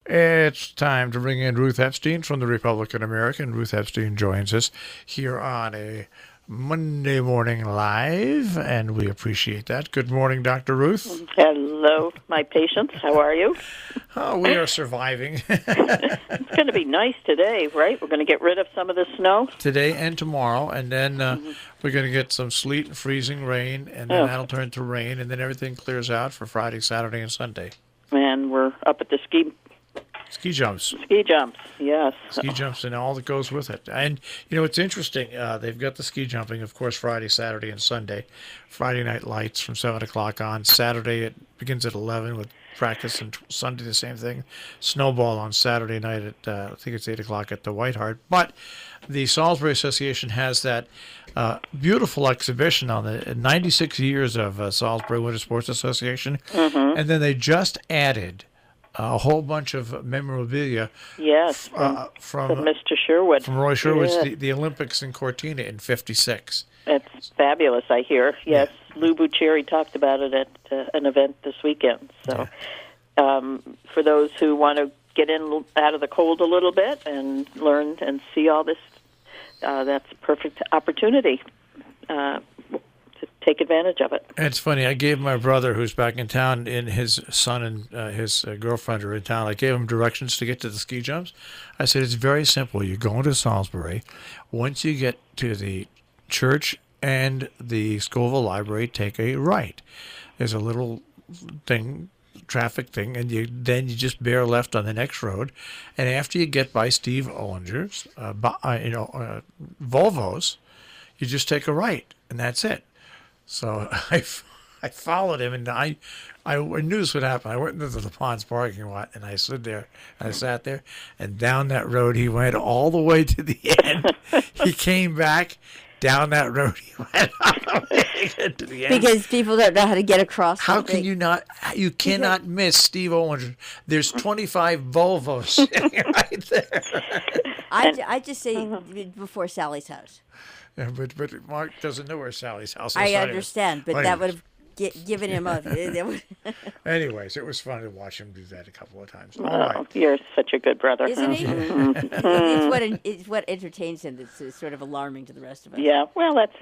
It's time to bring in Ruth Epstein from the Republican American. Ruth Epstein joins us here on a Monday morning live, and we appreciate that. Good morning, Dr. Ruth. Hello, my patients. How are you? Oh, we are surviving. It's going to be nice today, right? We're going to get rid of some of the snow. Today and tomorrow, and then we're going to get some sleet and freezing rain, and then that'll turn to rain, and then everything clears out for Friday, Saturday, and Sunday. And we're up at the ski jumps. Ski jumps, yes. Ski jumps and all that goes with it. And, you know, it's interesting. They've got the ski jumping, of course, Friday, Saturday, and Sunday. Friday night lights from 7 o'clock on. Saturday it begins at 11 with practice, and Sunday the same thing. Snowball on Saturday night at, I think it's 8 o'clock at the White Hart. But the Salisbury Association has that beautiful exhibition on the 96 years of Salisbury Winter Sports Association. Mm-hmm. And then they just added a whole bunch of memorabilia. Yes, from Mr. Sherwood. From Roy Sherwood's the Olympics in Cortina in '56. It's fabulous, I hear. Yes, yeah. Lou Buccieri talked about it at an event this weekend. So for those who want to get in out of the cold a little bit and learn and see all this, that's a perfect opportunity to take advantage of it. It's funny. I gave my brother, who's back in town, and his son and his girlfriend are in town, I gave him directions to get to the ski jumps. I said, it's very simple. You go into Salisbury. Once you get to the church and the Scoville Library, take a right. There's a little thing, traffic thing, and then you just bear left on the next road. And after you get by Steve Ollinger's, Volvo's, you just take a right, and that's it. So I followed him, and I knew this would happen. I went into the Ponds parking lot, and I stood there, and I sat there, and down that road he went all the way to the end. He came back, down that road he went all the way to the end. Because people don't know how to get across. How can you not? You cannot miss Steve Ollinger. There's 25 Volvos sitting right there. I just say before Sally's house. Yeah, but Mark doesn't know where Sally's house is. I understand, but that would have given him a... Anyways, it was fun to watch him do that a couple of times. All right. You're such a good brother. Isn't he? It's what entertains him that's sort of alarming to the rest of us. Yeah, well, that's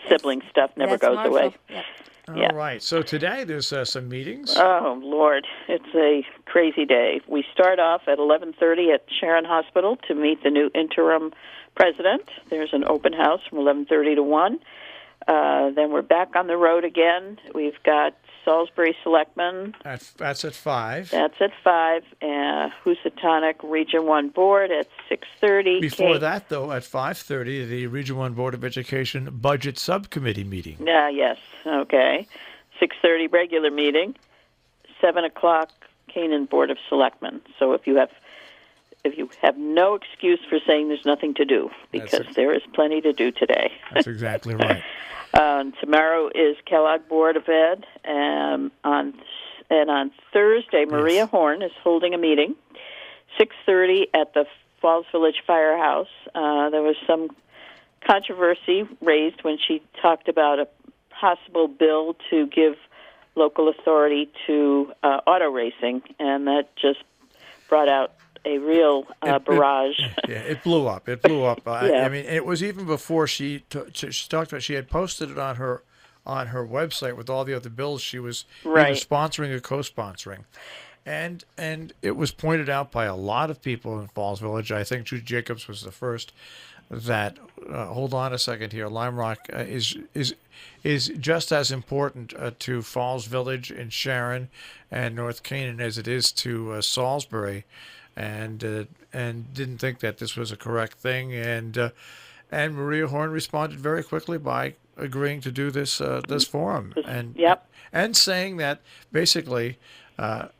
sibling stuff never goes Marshall. away. Yeah. All right, so today there's some meetings. Oh, Lord, it's a crazy day. We start off at 11:30 at Sharon Hospital to meet the new interim president. There's an open house from 11:30 to 1. Then we're back on the road again. We've got Salisbury Selectmen. That's at 5. That's at 5. Housatonic Region 1 Board at 6:30. Before that, though, at 5:30, the Region 1 Board of Education Budget Subcommittee meeting. Yes, okay. 6:30 regular meeting. 7 o'clock Canaan Board of Selectmen. So if you have no excuse for saying there's nothing to do, because there is plenty to do today. That's exactly right. Tomorrow is Kellogg Board of Ed, and on Thursday, Maria Horn is holding a meeting, 6:30 at the Falls Village Firehouse. There was some controversy raised when she talked about a possible bill to give local authority to auto racing, and that just brought out a real barrage. It blew up. I mean, it was even before she talked about. She had posted it on her website with all the other bills she was either sponsoring or co-sponsoring, and it was pointed out by a lot of people in Falls Village. I think Jude Jacobs was the first. That hold on a second here. Lime Rock is just as important to Falls Village and Sharon and North Canaan as it is to Salisbury. And didn't think that this was a correct thing, and Maria Horn responded very quickly by agreeing to do this forum, and saying that basically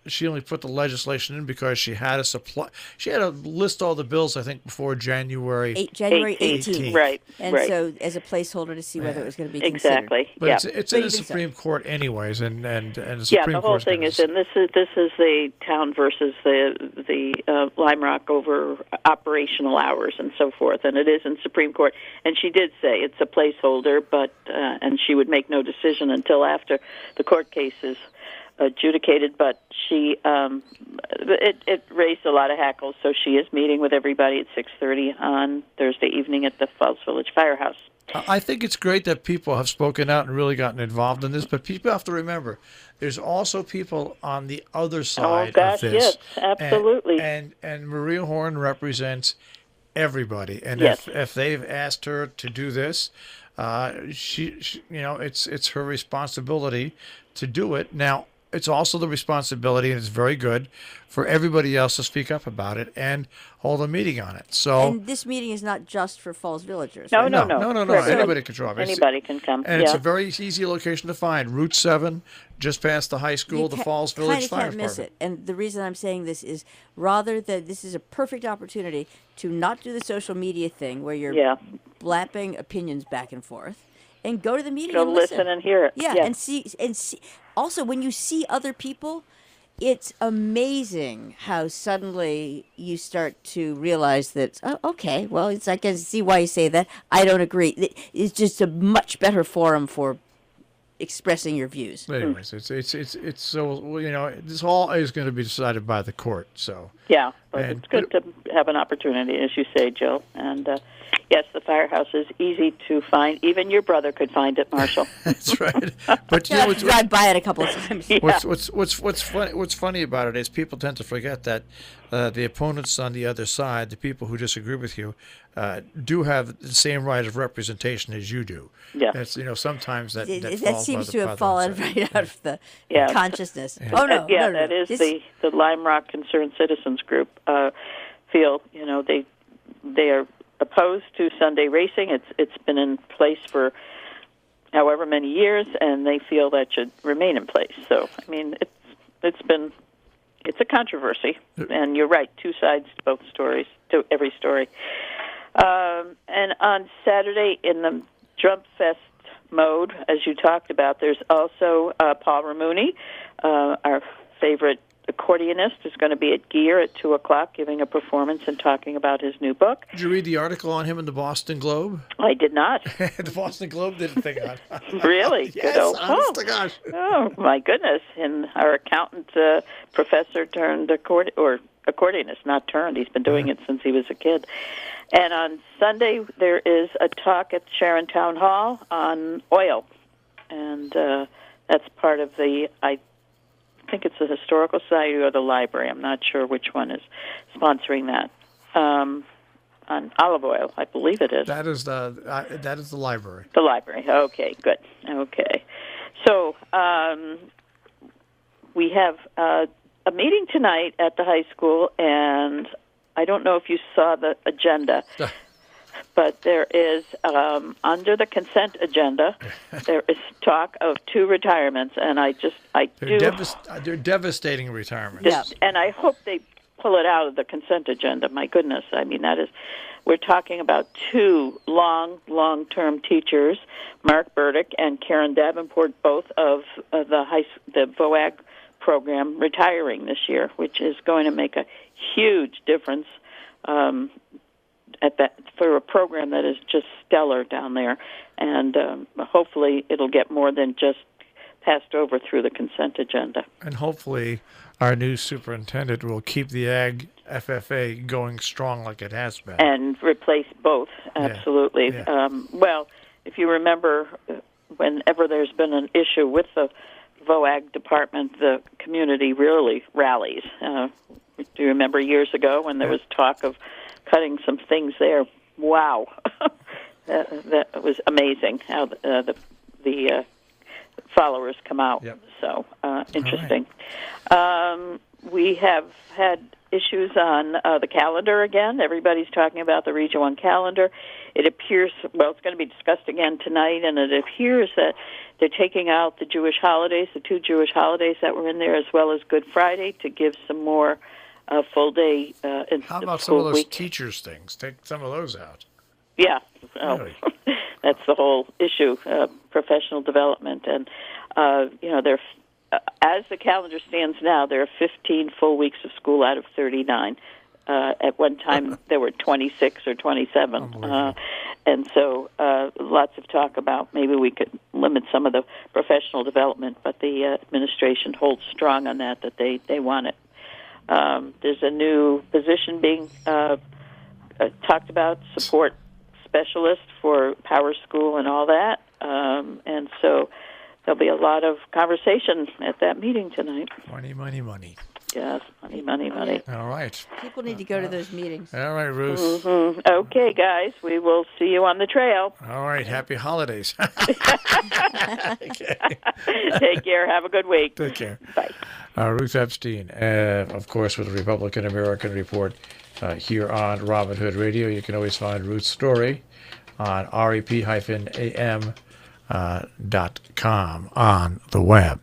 she only put the legislation in because she had a supply. She had to list all the bills, I think, before January 18th. Right. And so as a placeholder to see whether it was going to be considered. Exactly. But it's in the Supreme Court anyways, and the Supreme the whole Court's thing is, and this is the town versus the Lime Rock over operational hours and so forth, and it is in Supreme Court. And she did say it's a placeholder, but and she would make no decision until after the court cases adjudicated, but she it raised a lot of hackles. So she is meeting with everybody at 6:30 on Thursday evening at the Falls Village Firehouse. I think it's great that people have spoken out and really gotten involved in this, but people have to remember there's also people on the other side of this. Yes, absolutely. And Maria Horn represents everybody, and yes. if they've asked her to do this, she it's her responsibility to do it. Now, it's also the responsibility, and it's very good, for everybody else to speak up about it and hold a meeting on it. So, and this meeting is not just for Falls Villagers. No, right? no. Anybody can show up. Anybody can come. And it's a very easy location to find. Route 7, just past the high school, the Falls Village Fire Department. Miss it. And the reason I'm saying this is this is a perfect opportunity to not do the social media thing where you're blapping opinions back and forth, and go to the meeting and listen and hear it. Yeah, and see. Also, when you see other people, it's amazing how suddenly you start to realize that, oh, okay, well, I can see why you say that. I don't agree. It's just a much better forum for expressing your views. Anyways, it's so, this all is going to be decided by the court. So yeah, but it's good to have an opportunity, as you say, Jill. And yes, the firehouse is easy to find. Even your brother could find it, Marshall. That's right. But drive by it a couple of times. Yeah. What's funny about it is people tend to forget that the opponents on the other side, the people who disagree with you, do have the same right of representation as you do. Yeah. That's, sometimes that seems to have fallen right out of the consciousness. Yeah. Oh no, yeah, no. That is the Lime Rock Concerned Citizens Group feel. They are opposed to Sunday racing. It's been in place for however many years, and they feel that should remain in place. So, I mean, it's a controversy, and you're right. Two sides to both stories, to every story. And on Saturday, in the Drum Fest mode, as you talked about, there's also Paul Ramuni, our favorite accordionist, is going to be at Gear at 2 o'clock giving a performance and talking about his new book. Did you read the article on him in the Boston Globe? I did not. The Boston Globe did a thing on it. Really? Yes, honest to gosh. Oh, my goodness. And our accountant professor turned accordionist, not turned. He's been doing it since he was a kid. And on Sunday, there is a talk at Sharon Town Hall on oil. And that's part of I think it's the Historical Society or the library. I'm not sure which one is sponsoring that. On olive oil, I believe it is. That is the library. The library. Okay, good. Okay. So we have a meeting tonight at the high school, and I don't know if you saw the agenda, but there is, under the consent agenda, there is talk of 2 retirements, and They're devastating retirements. Yeah, and I hope they pull it out of the consent agenda. My goodness, I mean, we're talking about 2 long-term teachers, Mark Burdick and Karen Davenport, both of the VOAG program, retiring this year, which is going to make a huge difference for a program that is just stellar down there, and hopefully it'll get more than just passed over through the consent agenda. And hopefully our new superintendent will keep the Ag FFA going strong like it has been. And replace both, absolutely. Yeah. Well, if you remember, whenever there's been an issue with the VOAG department, the community really rallies. Do you remember years ago when there was talk of cutting some things there? Wow. that was amazing how the followers come out. Yep. So interesting. Right. We have had issues on the calendar again. Everybody's talking about the Region 1 calendar. It appears, it's going to be discussed again tonight, and it appears that they're taking out the Jewish holidays, the 2 Jewish holidays that were in there, as well as Good Friday, to give some more full day in How the about school some of those week. Teachers things? Take some of those out. Yeah. Really? That's the whole issue, professional development. And, there, as the calendar stands now, there are 15 full weeks of school out of 39. At one time, there were 26 or 27. And so lots of talk about maybe we could limit some of the professional development, but the administration holds strong on that they want it. There's a new position being talked about, support specialist for Power School and all that. And so there'll be a lot of conversation at that meeting tonight. Money, money, money. Yes, money, money, money. All right. People need to go to those meetings. All right, Ruth. Mm-hmm. Okay, guys, we will see you on the trail. All right, happy holidays. Okay. Take care. Have a good week. Take care. Bye. Ruth Epstein, of course, with the Republican American Report here on Robin Hood Radio. You can always find Ruth's story on rep-am.com on the web.